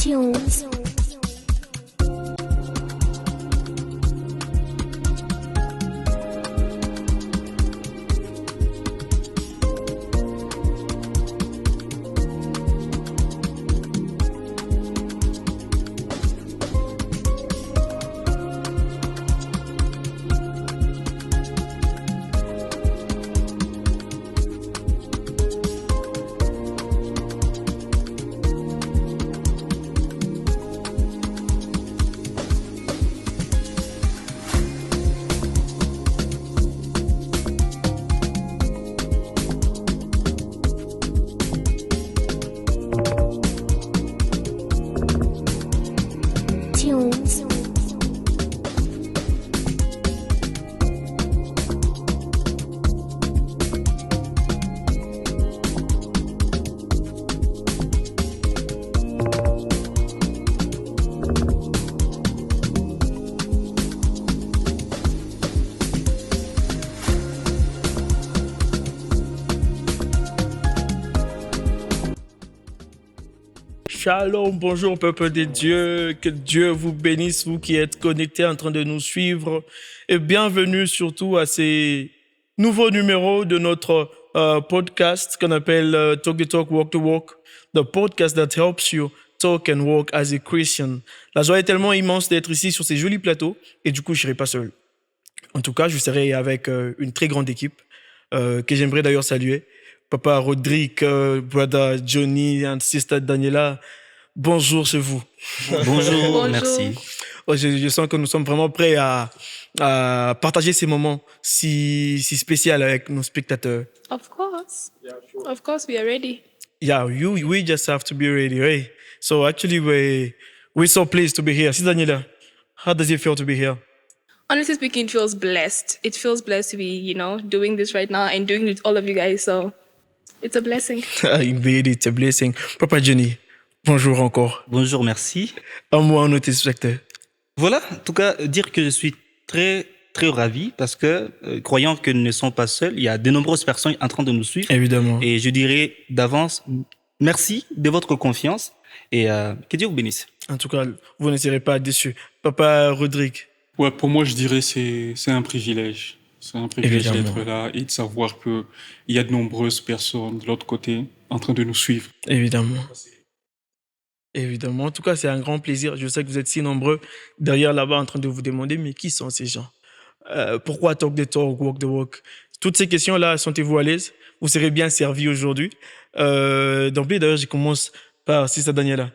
Tunes. Tunes. Shalom, bonjour peuple de Dieu, que Dieu vous bénisse, vous qui êtes connectés en train de nous suivre, et bienvenue surtout à ces nouveaux numéros de notre podcast qu'on appelle Talk the Talk, Walk the Walk, the podcast that helps you talk and walk as a Christian. La joie est tellement immense d'être ici sur ces jolis plateaux, et du coup je ne serai pas seul. En tout cas, je serai avec une très grande équipe que j'aimerais d'ailleurs saluer. Papa Rodrigue, brother Johnny and sister Daniela, bonjour chez vous. Bonjour, merci. Je sens que nous sommes vraiment prêts à partager ces moments si spéciaux avec nos spectateurs. Of course. Of course, we are ready. Yeah, we just have to be ready, right? So actually, we're so pleased to be here. Sister Daniela, how does it feel to be here? Honestly speaking, it feels blessed. It feels blessed to be, doing this right now and doing it with all of you guys. So it's a blessing. Indeed, it's a blessing. Papa Johnny, bonjour encore. Bonjour, merci. À moi, nos téléspectateurs. Voilà, en tout cas, dire que je suis très, très ravi parce que, croyant que nous ne sommes pas seuls, il y a de nombreuses personnes en train de nous suivre. Évidemment. Et je dirais d'avance, merci de votre confiance et que Dieu vous bénisse. En tout cas, vous ne serez pas déçus. Papa Rodrigue. Ouais, pour moi, je dirais c'est un privilège. C'est un privilège Évidemment. d'être là et de savoir qu'il y a de nombreuses personnes de l'autre côté en train de nous suivre. Évidemment. Évidemment. En tout cas, c'est un grand plaisir. Je sais que vous êtes si nombreux derrière là-bas en train de vous demander, mais qui sont ces gens? Pourquoi Talk the Talk, Walk the Walk? Toutes ces questions-là, sentez-vous à l'aise? Vous serez bien servis aujourd'hui. D'emblée, d'ailleurs, je commence par Sister Daniela.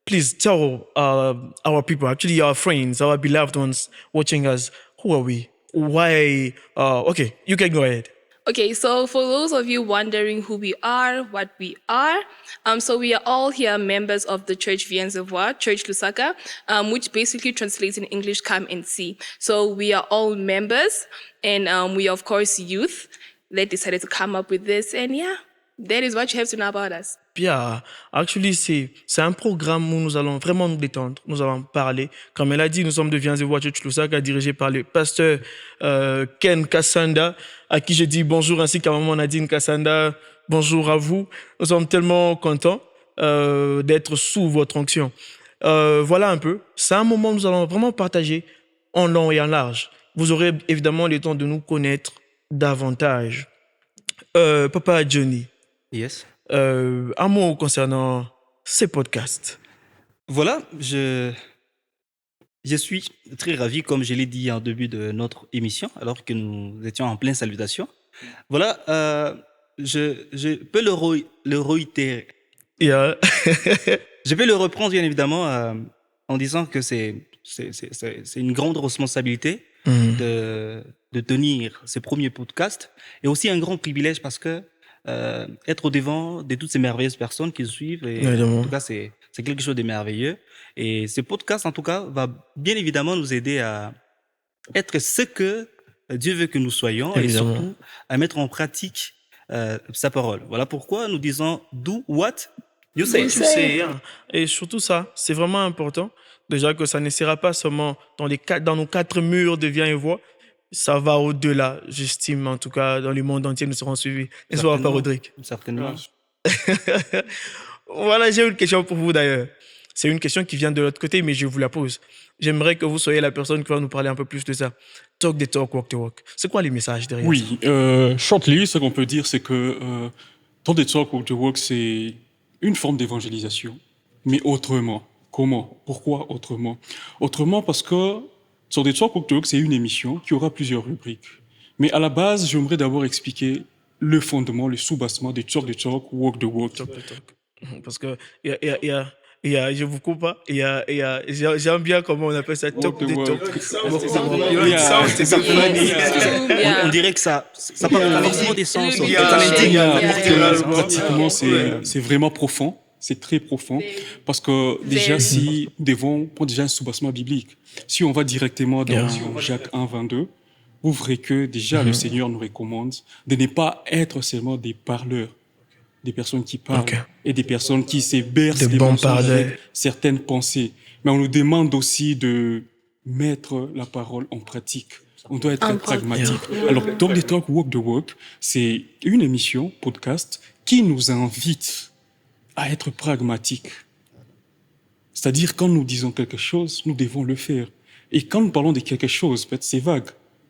Please tell our people, actually our friends, our beloved ones watching us, who are we? Why? Okay, you can go ahead. Okay, so for those of you wondering who we are, what we are, so we are all here members of the Church Vienzevoix, Church Lusaka, which basically translates in English, come and see. So we are all members and we are of course youth that decided to come up with this, and yeah, that is what you have to know about us. Yeah, actually, c'est un programme où nous allons vraiment nous détendre, nous allons parler. Comme elle a dit, nous sommes de Vienzevoix Church Lusaka, dirigé par le pasteur Ken Kassanda, à qui je dis bonjour, ainsi qu'à maman Nadine Kassanda, bonjour à vous. Nous sommes tellement contents d'être sous votre onction. Voilà un peu, c'est un moment où nous allons vraiment partager en long et en large. Vous aurez évidemment le temps de nous connaître davantage. Papa Johnny. Yes. Un mot concernant ces podcasts. Voilà, je suis très ravi, comme je l'ai dit en début de notre émission, alors que nous étions en pleine salutation. Voilà, je peux le réitérer. Yeah. Je vais le reprendre, bien évidemment, en disant que c'est une grande responsabilité de tenir ces premiers podcasts et aussi un grand privilège parce que être au devant de toutes ces merveilleuses personnes qui suivent, et en tout cas, c'est quelque chose de merveilleux. Et ce podcast, en tout cas, va bien évidemment nous aider à être ce que Dieu veut que nous soyons Évidemment. et surtout à mettre en pratique sa parole. Voilà pourquoi nous disons « do what you say ». Tu sais, hein. Et surtout ça, c'est vraiment important. Déjà que ça ne sera pas seulement dans nos quatre murs de Viens et Voix. Ça va au-delà, j'estime, en tout cas, dans le monde entier, nous serons suivis. N'est-ce pas, Rodrigue? Certainement. Voilà, j'ai une question pour vous d'ailleurs. c'est une question qui vient de l'autre côté, mais je vous la pose. J'aimerais que vous soyez la personne qui va nous parler un peu plus de ça. Talk the talk, walk the walk. C'est quoi les messages derrière ça? Oui, shortly, ce qu'on peut dire, c'est que Talk the Talk, Walk the Walk, c'est une forme d'évangélisation, mais autrement. Comment? Pourquoi autrement? Autrement parce que Talk the Talk, Walk the Walk, c'est une émission qui aura plusieurs rubriques. Mais à la base, j'aimerais d'abord expliquer le fondement, le sous-bassement de Talk the Talk, Walk the Walk. Talk the talk. Parce que je vous coupe pas. J'aime bien comment on appelle ça. Talk the the walk. talk. Yeah. On dirait que ça parle pas forcément des sens. en fait. Yeah. Ça l'indigne Yeah. Pratiquement, c'est vraiment profond. C'est très profond. Parce que déjà, Very. si nous devons prendre déjà un sous-bassement biblique, si on va directement dans Jacques 1, 22, vous verrez que déjà le Seigneur nous recommande de ne pas être seulement des parleurs, des personnes qui parlent Ok. et des personnes qui se bercent Des des bons mensonges parleurs. avec certaines pensées. Mais on nous demande aussi de mettre la parole en pratique. On doit être pragmatique. Alors, Talk the Talk, Walk the Walk, c'est une émission, podcast, qui nous invite à être pragmatique. C'est-à-dire, quand nous disons quelque chose, nous devons le faire. Et quand nous parlons de quelque chose, peut-être c'est vague.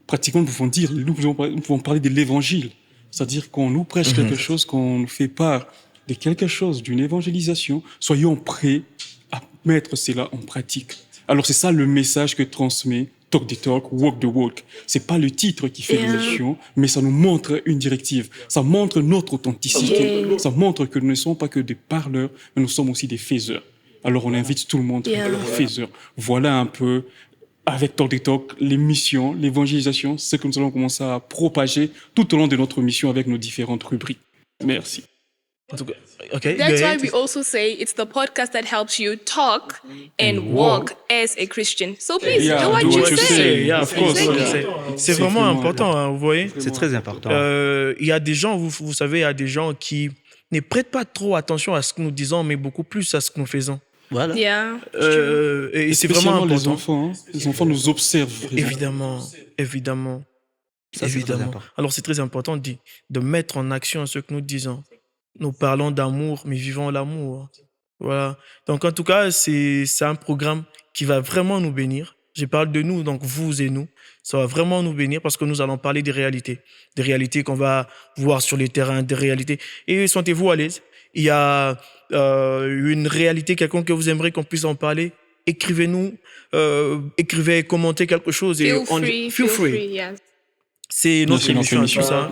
Pratiquement, nous pouvons parler de l'évangile. C'est-à-dire qu'on nous prêche quelque chose, qu'on nous fait part de quelque chose, d'une évangélisation. Soyons prêts à mettre cela en pratique. Alors, c'est ça le message que transmet Talk the Talk, Walk the Walk. C'est pas le titre qui fait l'émission, mais ça nous montre une directive. Ça montre notre authenticité. Ça montre que nous ne sommes pas que des parleurs, mais nous sommes aussi des faiseurs. Alors, on invite tout le monde à être des faiseurs. Voilà un peu, avec Talk the Talk, les missions, l'évangélisation, ce que nous allons commencer à propager tout au long de notre mission avec nos différentes rubriques. Merci. En tout cas, okay, That's go why ahead. we also say it's the podcast that helps you talk and walk as a Christian. So please Yeah, do what do you what you say. say. Yeah, of course. Exactly. C'est vraiment important, hein, vous voyez. C'est très important. Il y a des gens, vous savez, il y a des gens qui ne prêtent pas trop attention à ce que nous disons, mais beaucoup plus à ce que nous faisons. Voilà. Yeah. Et c'est vraiment Spécialement les important. enfants. Hein. Les enfants nous observent. vraiment. Évidemment. Ça, c'est très Évidemment. important. Alors, c'est très important de mettre en action ce que nous disons. Nous parlons d'amour, mais vivons l'amour. Voilà. Donc, en tout cas, c'est un programme qui va vraiment nous bénir. Je parle de nous, donc vous et nous. Ça va vraiment nous bénir parce que nous allons parler des réalités qu'on va voir sur les terrains, des réalités. Et sentez-vous à l'aise. Il y a une réalité, quelqu'un que vous aimeriez qu'on puisse en parler. Écrivez-nous, écrivez, commentez quelque chose. Et Feel free. Yes. C'est notre C'est notre émission, tout émission. ça.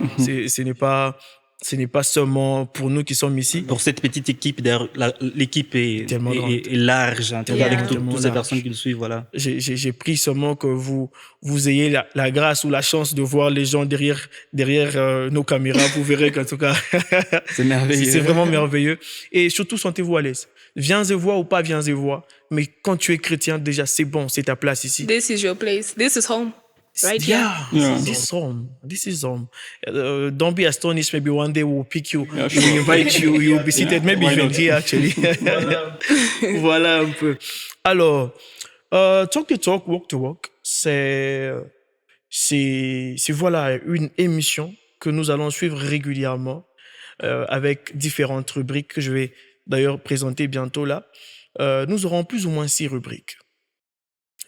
Ce n'est pas seulement pour nous qui sommes ici. Pour cette petite équipe, d'ailleurs, l'équipe est large, hein, Yeah. avec toutes Tellement ces large. personnes qui nous suivent, voilà. J'ai pris seulement que vous ayez la grâce ou la chance de voir les gens derrière nos caméras. Vous verrez qu'en tout cas, C'est merveilleux. c'est vraiment merveilleux. Et surtout, sentez-vous à l'aise. Viens et vois ou pas viens et vois. Mais quand tu es chrétien, déjà, c'est bon, c'est ta place ici. This is your place. This is home. Right Yeah, Yeah. This is home. Don't be astonished. Maybe one day we'll pick you, Yeah, we'll sure. invite you, you'll be seated. Maybe Why even not? here actually. Voilà un peu. Alors, Talk the Talk, Walk the Walk, c'est voilà une émission que nous allons suivre régulièrement avec différentes rubriques que je vais d'ailleurs présenter bientôt là. Nous aurons plus ou moins 6 rubriques.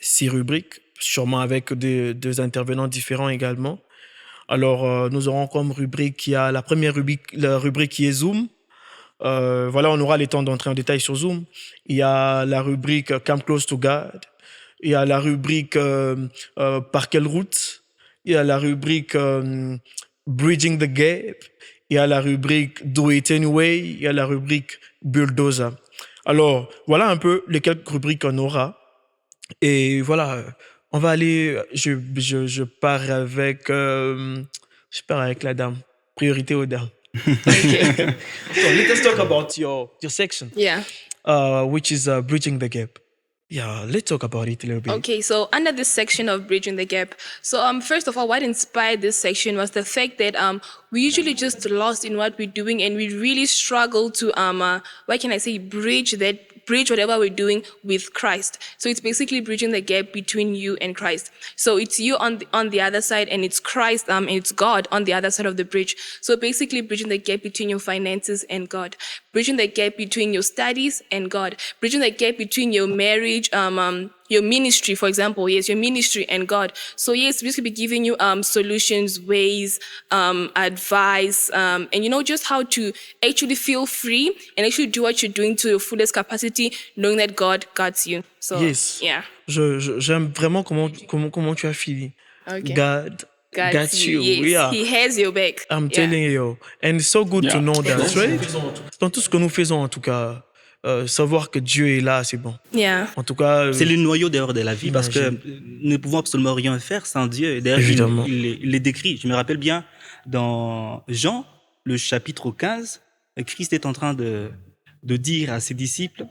6 rubriques, sûrement avec deux intervenants différents également. Alors, nous aurons comme rubrique, il y a la première rubrique, la rubrique qui est Zoom. Voilà, on aura le temps d'entrer en détail sur Zoom. Il y a la rubrique Come Close to God. Il y a la rubrique Par quelle route. Il y a la rubrique Bridging the Gap. Il y a la rubrique Do It Anyway. Il y a la rubrique Bulldozer. Alors, voilà un peu les quelques rubriques qu'on aura. Et voilà, on va aller. Je pars avec la dame. Priorité aux dames. Okay. So let us talk about your section, Yeah. which is Bridging the Gap. Yeah, let's talk about it a little bit. Okay, so under this section of Bridging the Gap, so first of all, what inspired this section was the fact that we usually just lost in what we're doing, and we really struggle to what can I say, bridge bridge whatever we're doing with Christ. So it's basically bridging the gap between you and Christ. So it's you on the other side, and it's Christ, and it's God on the other side of the bridge. So basically bridging the gap between your finances and God, bridging the gap between your studies and God, bridging the gap between your marriage, your ministry, for example, yes, your ministry and God. So yes, we could be giving you solutions, ways, advice, and just how to actually feel free and actually do what you're doing to your fullest capacity, knowing that God guides you. So Yes. yeah. J'aime vraiment comment tu as fini. Okay. God got you. Yes, Yeah. He has your back. I'm Yeah. telling you. And it's so good to Yeah. know that, right? Dans tout ce que nous faisons, en tout cas, savoir que Dieu est là, c'est bon. Yeah. En tout cas, C'est le noyau d'ailleurs de la vie, parce que nous ne pouvons absolument rien faire sans Dieu. Et d'ailleurs, Évidemment. il est décrit. Je me rappelle bien dans Jean, le chapitre 15, Christ est en train de dire à ses disciples,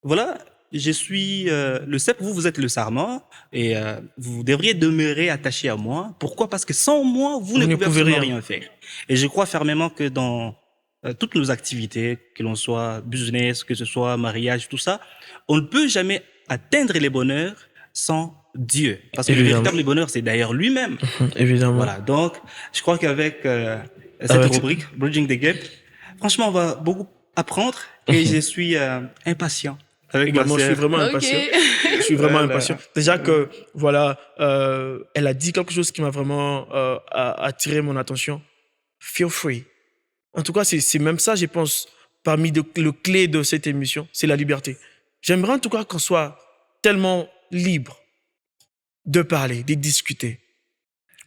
voilà, je suis le cep, vous êtes le sarment, et vous devriez demeurer attachés à moi. Pourquoi? Parce que sans moi, vous ne pouvez absolument rien faire. Et je crois fermement que dans toutes nos activités, que l'on soit business, que ce soit mariage, tout ça, on ne peut jamais atteindre les bonheurs sans Dieu. Parce que Évidemment. le véritable bonheur, c'est d'ailleurs lui-même. évidemment. Voilà, donc je crois qu'avec cette rubrique, Bridging the Gap, franchement, on va beaucoup apprendre et je suis impatient. Avec Également, ma je suis sœur. vraiment Ok. impatient. Je suis vraiment Voilà. impatient. Déjà que, voilà, elle a dit quelque chose qui m'a vraiment attiré mon attention. Feel free. En tout cas, c'est même ça, je pense, parmi le clé de cette émission, c'est la liberté. J'aimerais en tout cas qu'on soit tellement libre de parler, de discuter.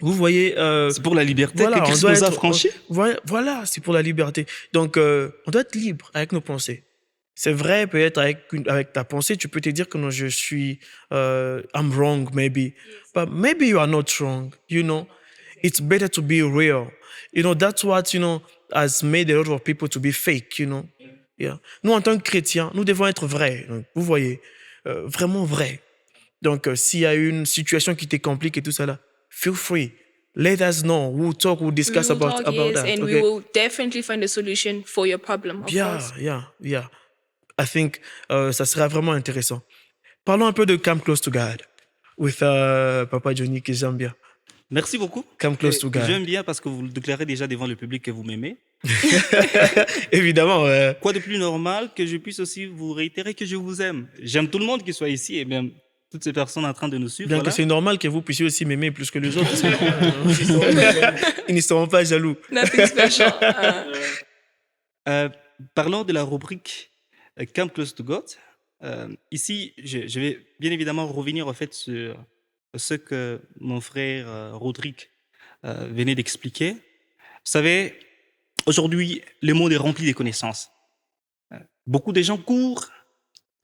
Vous voyez... C'est pour la liberté voilà, que on Christ doit nous a être- franchi. Voilà, c'est pour la liberté. Donc, on doit être libre avec nos pensées. C'est vrai, peut-être avec ta pensée, tu peux te dire que non, je suis, I'm wrong, maybe. But maybe you are not wrong, you know. It's better to be real. You know, that's what, has made a lot of people to be fake, you know. Yeah. Nous, en tant que chrétiens, nous devons être vrais. Donc, vous voyez, vraiment vrais. Donc, s'il y a une situation qui te complique et tout ça là, feel free. Let us know. We'll talk, we'll discuss We will about talk, yes, that. and okay? we will definitely find a solution for your problem, of course. Yeah. I think ça sera vraiment intéressant. Parlons un peu de Come Close to God with Papa Johnny que j'aime bien. Merci beaucoup. Come Close to God. J'aime bien parce que vous le déclarez déjà devant le public que vous m'aimez. Évidemment. Quoi de plus normal que je puisse aussi vous réitérer que je vous aime. J'aime tout le monde qui soit ici et même toutes ces personnes en train de nous suivre. Bien voilà. que c'est normal que vous puissiez aussi m'aimer plus que les autres. Ils ne seront pas jaloux. Nothing special. Parlons de la rubrique Come Close to God. Ici, je vais bien évidemment revenir au fait sur ce que mon frère Rodrigue venait d'expliquer. Vous savez, aujourd'hui, le monde est rempli de connaissances. Beaucoup de gens courent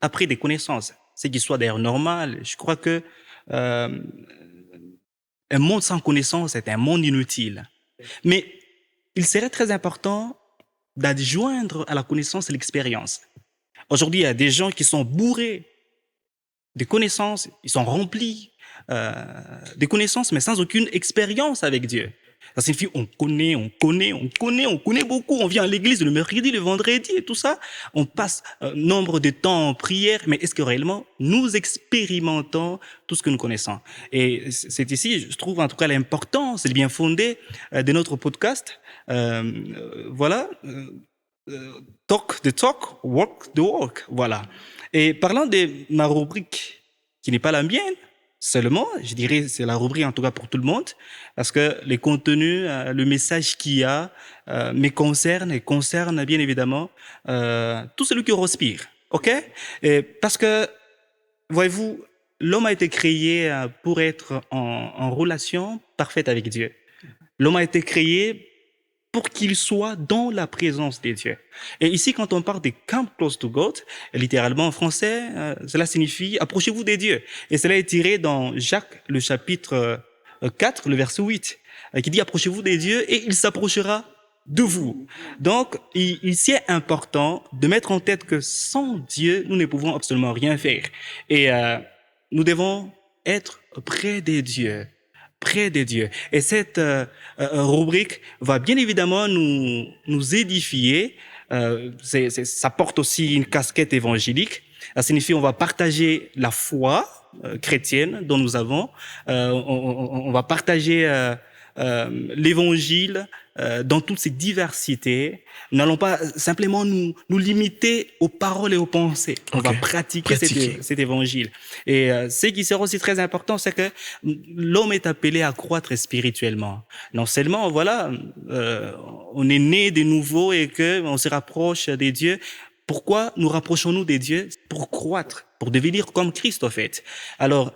après des connaissances, ce qui soit d'ailleurs normal. Je crois que un monde sans connaissance est un monde inutile. Mais il serait très important d'adjoindre à la connaissance l'expérience. Aujourd'hui, il y a des gens qui sont bourrés de connaissances, ils sont remplis de connaissances, mais sans aucune expérience avec Dieu. Ça signifie on connaît beaucoup. On vient à l'église le mercredi, le vendredi et tout ça. On passe nombre de temps en prière, mais est-ce que réellement nous expérimentons tout ce que nous connaissons? Et c'est ici, je trouve en tout cas l'importance, le bien fondé de notre podcast. Voilà. Talk the talk, work the work. Voilà. Et parlant de ma rubrique qui n'est pas la mienne, seulement, je dirais c'est la rubrique en tout cas pour tout le monde, parce que les contenus, le message qu'il y a me concerne et concerne bien évidemment tout celui qui respire. Ok? Et parce que, voyez-vous, l'homme a été créé pour être en relation parfaite avec Dieu. L'homme a été créé pour qu'il soit dans la présence de Dieu. Et ici, quand on parle de Come Close to God, littéralement en français, cela signifie approchez-vous des dieux. Et cela est tiré dans Jacques, le chapitre 4, le verset 8, qui dit approchez-vous des dieux et il s'approchera de vous. Donc, il est important de mettre en tête que sans Dieu, nous ne pouvons absolument rien faire. Et nous devons être près des dieux. Près des dieux. Et cette rubrique va bien évidemment nous édifier. Ça porte aussi une casquette évangélique. Ça signifie on va partager la foi chrétienne dont nous avons, on va partager l'évangile dans toutes ses diversités. Nous n'allons pas simplement nous limiter aux paroles et aux pensées. On va pratiquer. Cet évangile. Et ce qui sera aussi très important, c'est que l'homme est appelé à croître spirituellement. Non seulement, voilà, on est né de nouveau et que on se rapproche des dieux. Pourquoi nous rapprochons-nous des dieux? Pour croître, pour devenir comme Christ, en fait. Alors,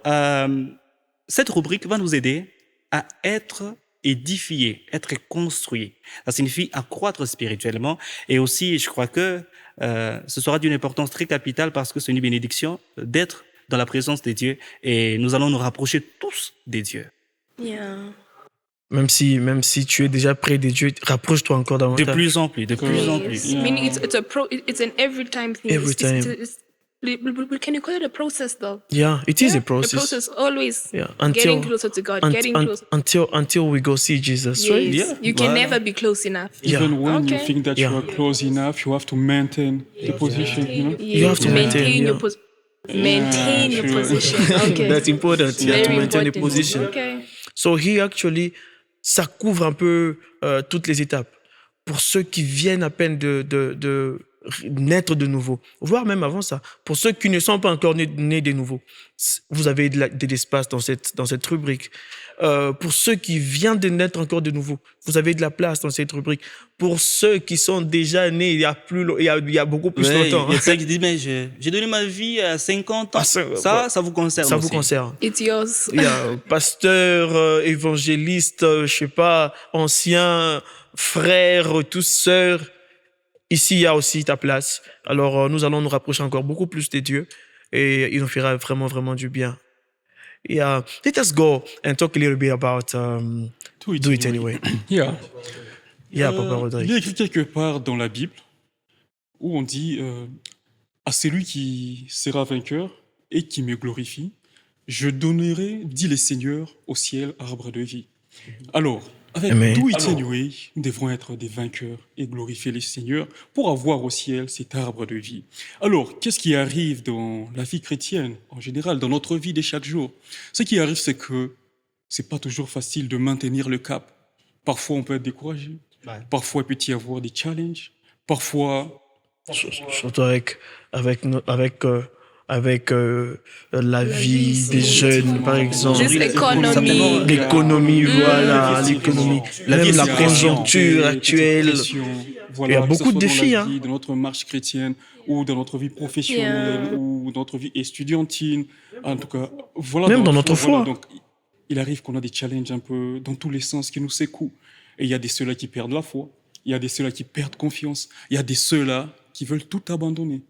cette rubrique va nous aider à être édifié, être construit. Ça signifie accroître spirituellement. Et aussi, je crois que ce sera d'une importance très capitale parce que c'est une bénédiction d'être dans la présence des dieux et nous allons nous rapprocher tous des dieux. Yeah. Même si tu es déjà près des dieux, rapproche-toi encore davantage. De plus en plus, de plus en plus. Yeah. Meaning it's an every time thing. Every time. Can you call it a process though? Yeah, it is a process. A process, always. Yeah, Getting closer to God, getting closer. Until we go see Jesus, Yes. right? Yeah. You can never be close enough. Even when you Okay. think that you are close enough, you have to maintain the position, you know? You have to maintain, your yeah. position. Maintain your sure. position. Okay. That's important. You have to Very maintain the important. position. Okay. So here, actually, ça couvre un peu toutes les étapes. Pour ceux qui viennent à peine de naître de nouveau, voire même avant ça, pour ceux qui ne sont pas encore nés de nouveau, vous avez de l'espace dans cette rubrique. Pour ceux qui viennent de naître encore de nouveau, vous avez de la place dans cette rubrique. Pour ceux qui sont déjà nés il y a beaucoup plus longtemps. Il y a ça qui dit, mais j'ai donné ma vie à 50 ans. Ça vous concerne Ça aussi. vous concerne. It's yours. Il y a pasteur, évangéliste, je sais pas, ancien, frère, tous sœurs. Ici, il y a aussi ta place. Alors, nous allons nous rapprocher encore beaucoup plus des dieux et il nous fera vraiment, vraiment du bien. Yeah. Let us go and talk a little bit about Do It Anyway. Yeah. Yeah, Papa Il Rodrigue. est écrit quelque part dans la Bible où on dit à celui qui sera vainqueur et qui me glorifie, je donnerai, dit le Seigneur, au ciel arbre de vie. Alors, avec Amen. Do It Anyway, nous devrons être des vainqueurs et glorifier le Seigneur pour avoir au ciel cet arbre de vie. Alors, qu'est-ce qui arrive dans la vie chrétienne, en général, dans notre vie de chaque jour? Ce qui arrive, c'est que c'est pas toujours facile de maintenir le cap. Parfois, on peut être découragé. Ouais. Parfois, il peut y avoir des challenges. Parfois, Surtout avec la vie des jeunes, par exemple. Juste l'économie. L'économie, voilà, effectivement. l'économie. La Même vie, la c'est conjoncture des actuelle. pressions, voilà, Il y a que beaucoup ce de soit défis, dans la hein. vie, dans notre marche chrétienne ou dans notre vie professionnelle Yeah. ou dans notre vie estudiantine. En tout cas, voilà. Même dans notre foi. Donc, il arrive qu'on a des challenges un peu dans tous les sens qui nous secouent. Et il y a des ceux-là qui perdent la foi. Il y a des ceux-là qui perdent confiance. Il y a des ceux-là qui veulent tout abandonner.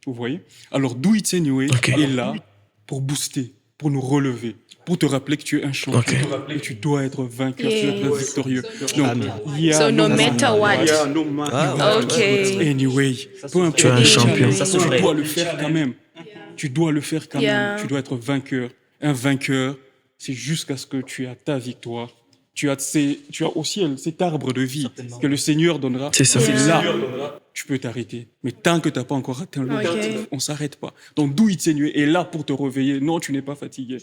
Vous voyez? Alors, Do It Anyway est là pour booster, pour nous relever, pour te rappeler que tu es un champion, que tu dois être vainqueur, tu dois être victorieux. Donc, So no matter what. Okay. Anyway, peu importe Tu es un le champion. challenge, tu dois le faire quand même. Tu dois le faire quand Yeah. même. Tu dois être vainqueur. Un vainqueur, c'est jusqu'à ce que tu aies ta victoire. Tu as aussi cet arbre de vie que le Seigneur donnera. C'est ça. C'est Yeah. là, tu peux t'arrêter. Mais tant que tu n'as pas encore atteint l'objectif, Ok. on ne s'arrête pas. Donc, Do It Anyway est là pour te réveiller. Non, tu n'es pas fatigué.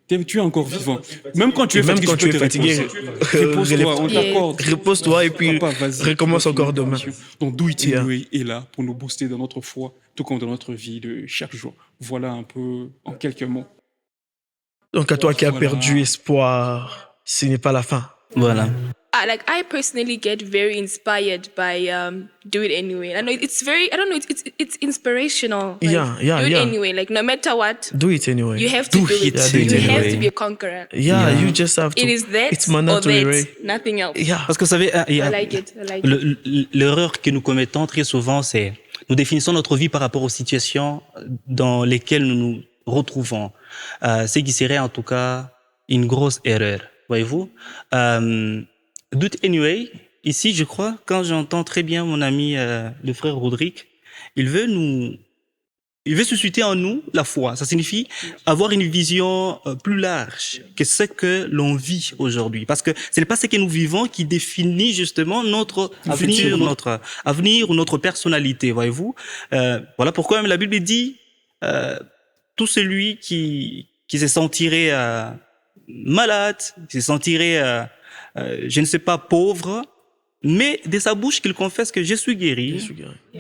Tu es encore vivant. Même quand tu es Même fatigué, quand tu es peux te fatigué, reposer. Repose-toi, on Yeah. t'accorde. repose-toi et puis Papa, vas-y, recommence continue encore ta demain. mission. Donc, Do It Yeah. Anyway est là pour nous booster dans notre foi, tout comme dans notre vie de chaque jour. Voilà un peu, en quelques mots. Donc à toi qui as Voilà. perdu espoir, ce n'est pas la fin. Voilà. I personally get very inspired by Do It Anyway. I know it's very, I don't know, it's inspirational. Like, Yeah, do it yeah. anyway. Like no matter what, Do it anyway. you have to do it. Yeah, do it You have anyway. to be a conqueror. Yeah, you just have to. It is that It's or mandatory, that, right? nothing else. Yeah. Parce que vous savez, il y I a- like it. I like it. l'erreur que nous commettons très souvent, c'est nous définissons notre vie par rapport aux situations dans lesquelles nous nous retrouvons. Ce qui serait en tout cas une grosse erreur, voyez-vous. Do It Anyway, ici, je crois, quand j'entends très bien mon ami, le frère Rodrigue, il veut susciter en nous la foi. Ça signifie avoir une vision plus large que ce que l'on vit aujourd'hui. Parce que ce n'est pas ce que nous vivons qui définit justement notre avenir ou notre personnalité, voyez-vous. Voilà pourquoi même la Bible dit tout celui qui se sentirait malade, qui se sentirait, je ne sais pas, pauvre, mais de sa bouche qu'il confesse que je suis guéri,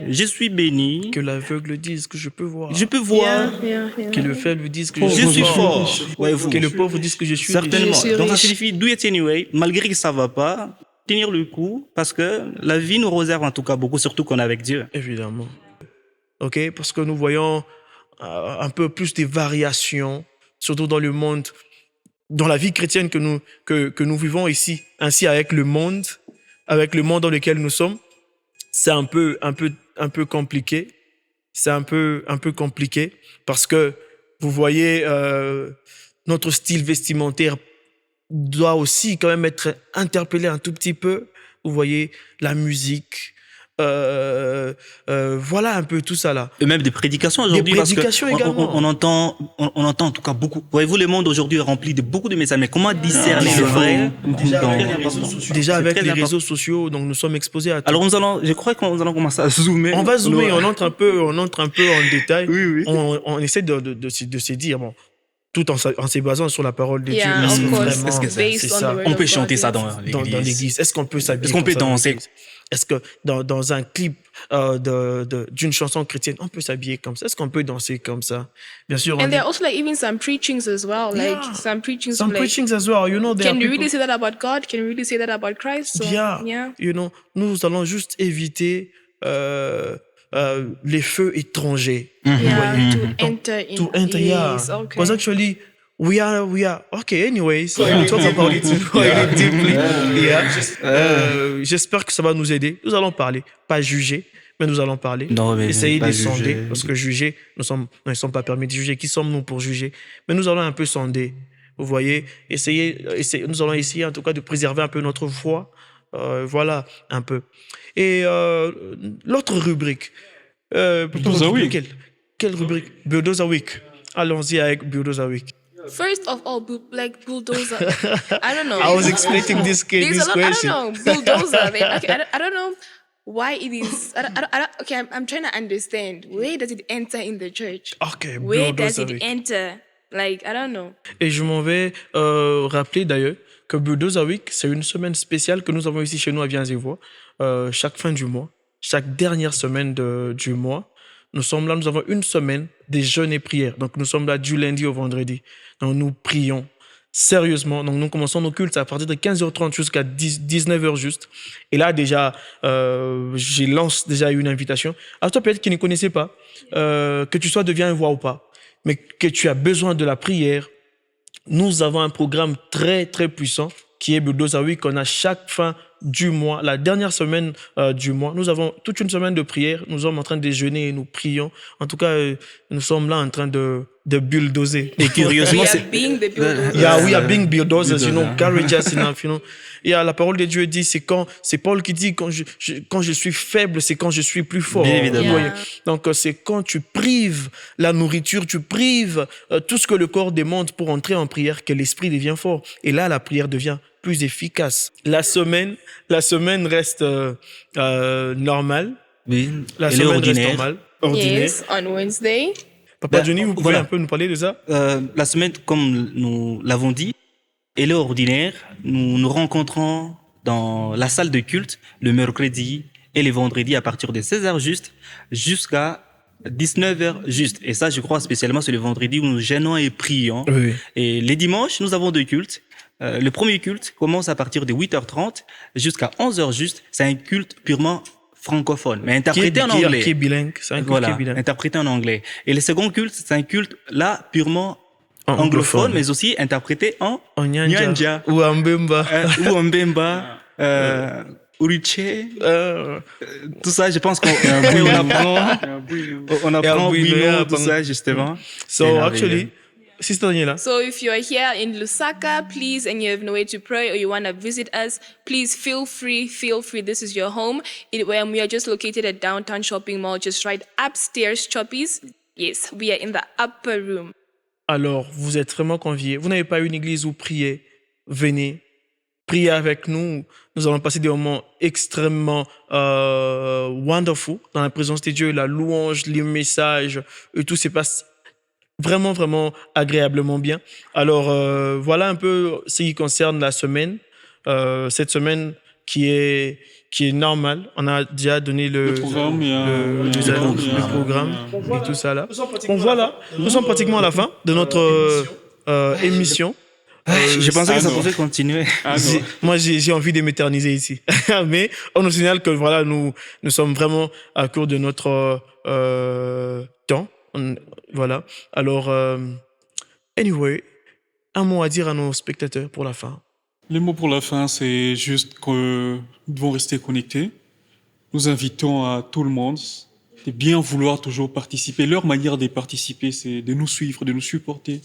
je suis béni, Que l'aveugle dise que je peux voir. je peux voir, Que le faible dise que je suis fort. Ouais, vous. Que le pauvre dise que je suis Certainement. Je suis Donc ça riche. signifie do it anyway, malgré que ça va pas, tenir le coup, parce que la vie nous réserve en tout cas beaucoup, surtout qu'on est avec Dieu. Évidemment. OK? Parce que nous voyons un peu plus des variations, surtout dans le monde, dans la vie chrétienne que nous vivons ici, ainsi avec le monde dans lequel nous sommes. C'est un peu compliqué. C'est un peu compliqué parce que vous voyez, notre style vestimentaire doit aussi quand même être interpellé un tout petit peu. Vous voyez, la musique, voilà un peu tout ça là. Et même des prédications aujourd'hui. prédications parce que également. on entend en tout cas beaucoup. Voyez-vous, le monde aujourd'hui est rempli de beaucoup de messages. Mais comment discerner le vrai Déjà avec très les important. réseaux sociaux, donc nous sommes exposés à tout. Alors je crois qu'on allons commencer à zoomer. On va zoomer, on entre un peu en détail. Oui. On essaie de se dire, bon, tout en se basant sur la parole de Yeah, Dieu. of Est-ce que course. vraiment, Est-ce que c'est Based on ça? the word On peut of chanter God, ça yes. dans Dans l'église. Est-ce qu'on peut s'habiller Est-ce qu'on peut comme ça dans danser? l'église? Est-ce que dans un clip d'une chanson chrétienne, on peut s'habiller comme ça? Est-ce qu'on peut danser comme ça? Bien sûr. And there are also like even some preachings as well, like Yeah. some preachings. Some like, preachings as well, you know. There can are you people- really say that about God? Can you really say that about Christ? So, Yeah. yeah. You know, nous allons juste éviter les feux étrangers. Yeah, voyez. to enter in. To enter, yeah. Yes, okay. Because actually, we are okay. Anyways, so we'll talk about it really deeply. Yeah. J'espère que ça va nous aider. Nous allons parler, pas juger, mais nous allons parler. Non, mais Essayer pas de sonder, juger. parce que juger, nous ne sommes pas permis de juger. Qui sommes-nous pour juger? Mais nous allons un peu sonder. Vous voyez, nous allons essayer en tout cas de préserver un peu notre foi. Voilà, un peu. Et l'autre rubrique. Bulldozer Week. Quelle rubrique? Bulldozer Week. Allons-y avec Bulldozer Week. First of all, bulldozer. I don't know. I was expecting this There's this a lot. I question. don't know. Bulldozer. Okay, I don't know why it is. Okay, I'm trying to understand. Where does it enter in the church? Okay, Where does Bulldozer it Week. enter? Like, I don't know. Et je m'en vais rappeler d'ailleurs que Bulldozer Week, c'est une semaine spéciale que nous avons ici chez nous à Viens-et-Voix, chaque fin du mois, chaque dernière semaine du mois. Nous sommes là, nous avons une semaine des jeûnes et prières. Donc nous sommes là du lundi au vendredi. Donc nous prions sérieusement. Donc nous commençons nos cultes à partir de 15h30 jusqu'à 19h juste. Et là déjà, je lance déjà une invitation. À toi peut-être qui ne connaissais pas, que tu sois de Viens-et-Voix ou pas, mais que tu as besoin de la prière, nous avons un programme très, très puissant qui est Bulldozer Week qu'on a chaque fin du mois, la dernière semaine du mois. Nous avons toute une semaine de prière. Nous sommes en train de déjeuner et nous prions. En tout cas, nous sommes là en train de bulldozer. Et curieusement, We are c'est being the bulldozer. Yeah, we are being bulldozers, you know, Bulldozer. courageous enough, you know. Et la parole de Dieu dit, c'est Paul qui dit, quand je suis faible, c'est quand je suis plus fort. Bien évidemment. Vous voyez. Yeah. Donc, c'est quand tu prives la nourriture, tu prives tout ce que le corps demande pour entrer en prière, que l'esprit devient fort. Et là, la prière devient plus efficace. La semaine reste normale. oui, La elle est semaine reste ordinaire. normale. Ordinaire. Yes, on Wednesday. Papa Ben, Johnny, vous pouvez voilà. un peu nous parler de ça? La semaine, comme nous l'avons dit, elle est ordinaire. Nous nous rencontrons dans la salle de culte le mercredi et les vendredis à partir de 16h juste jusqu'à 19h juste. Et ça, je crois spécialement, c'est le vendredi où nous gênons et prions. Oui. Et les dimanches, nous avons deux cultes. Le premier culte commence à partir de 8h30 jusqu'à 11h juste. C'est un culte purement francophone, mais interprété en anglais. Qui est bilingue. C'est un culte qui Voilà, est bilingue. interprété en anglais. Et le second culte, c'est un culte là purement En anglophone, mais aussi interprété en En Nyanja. Nyanja. Ou en Mbemba. ou en Bemba, Uruche, Euh, tout ça. Je pense qu'on on apprend Bouillon, tout ça justement. So C'est actually, Sister Daniela, So if you're here in Lusaka, please, and you have nowhere to pray or you want to visit us, please feel free. This is your home. We are just located at Downtown Shopping Mall, just right upstairs, Choppies. Yes, we are in the upper room. alors vous êtes vraiment conviés. Vous n'avez pas une église où prier, venez, prier avec nous. Nous allons passer des moments extrêmement wonderful dans la présence de Dieu, la louange, les messages, et tout se passe vraiment, vraiment agréablement bien. Alors, voilà un peu ce qui concerne la semaine. Cette semaine qui est normale. On a déjà donné le programme et tout ça là. Bon, voilà, nous sommes pratiquement à la fin de notre émission. Je pensais que ça pouvait continuer. Moi, j'ai envie de m'éterniser ici. Mais on nous signale que voilà, nous sommes vraiment à court de notre temps. Voilà. Alors, anyway, un mot à dire à nos spectateurs pour la fin. Les mots pour la fin, c'est juste que nous devons rester connectés. Nous invitons à tout le monde de bien vouloir toujours participer. Leur manière de participer, c'est de nous suivre, de nous supporter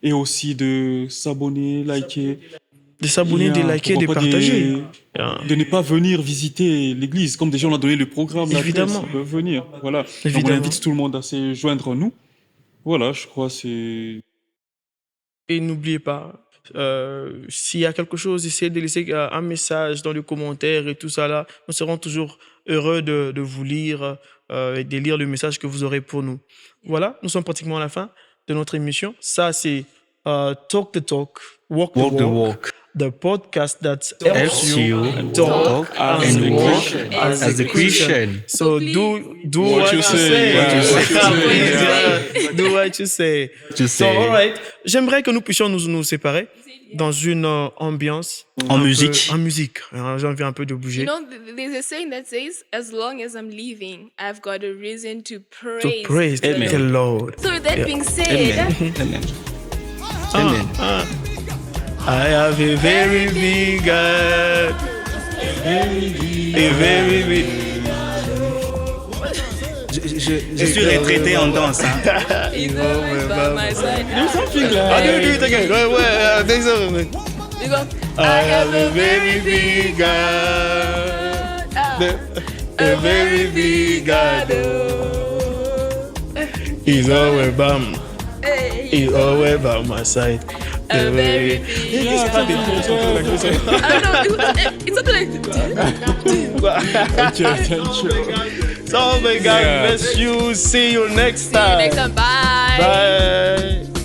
et aussi de s'abonner, liker. De s'abonner, de liker, de partager. De ne pas venir visiter l'église. Comme déjà on a donné le programme, évidemment, ils peuvent venir. Voilà. Donc on invite tout le monde à se joindre à nous. Voilà, je crois c'est... Et n'oubliez pas, s'il y a quelque chose, essayez de laisser un message dans les commentaires et tout ça là. Nous serons toujours heureux de vous lire et de lire le message que vous aurez pour nous. Voilà, nous sommes pratiquement à la fin de notre émission. Ça, c'est Talk the Talk, Walk the Walk. The podcast that helps you talk and walk as a Christian. So do what you say. Do what you say. So, all right. J'aimerais que nous puissions nous séparer dans une ambiance. En musique. En musique. J'ai envie un peu de bouger. You know, there's a saying that says, as long as I'm leaving, I've got a reason to praise. To praise the Lord. So with that being said... Amen. I have a very big God. A very big... Je suis retraité en danse. Hein. He's always by my side. Do something like... do it again. I have a very big God. A very big God. He's always by me. He's always by my side. A very big God. I don't know. It's something like... Thank you. So may God bless you. See you next time. See you next time. Bye. Bye.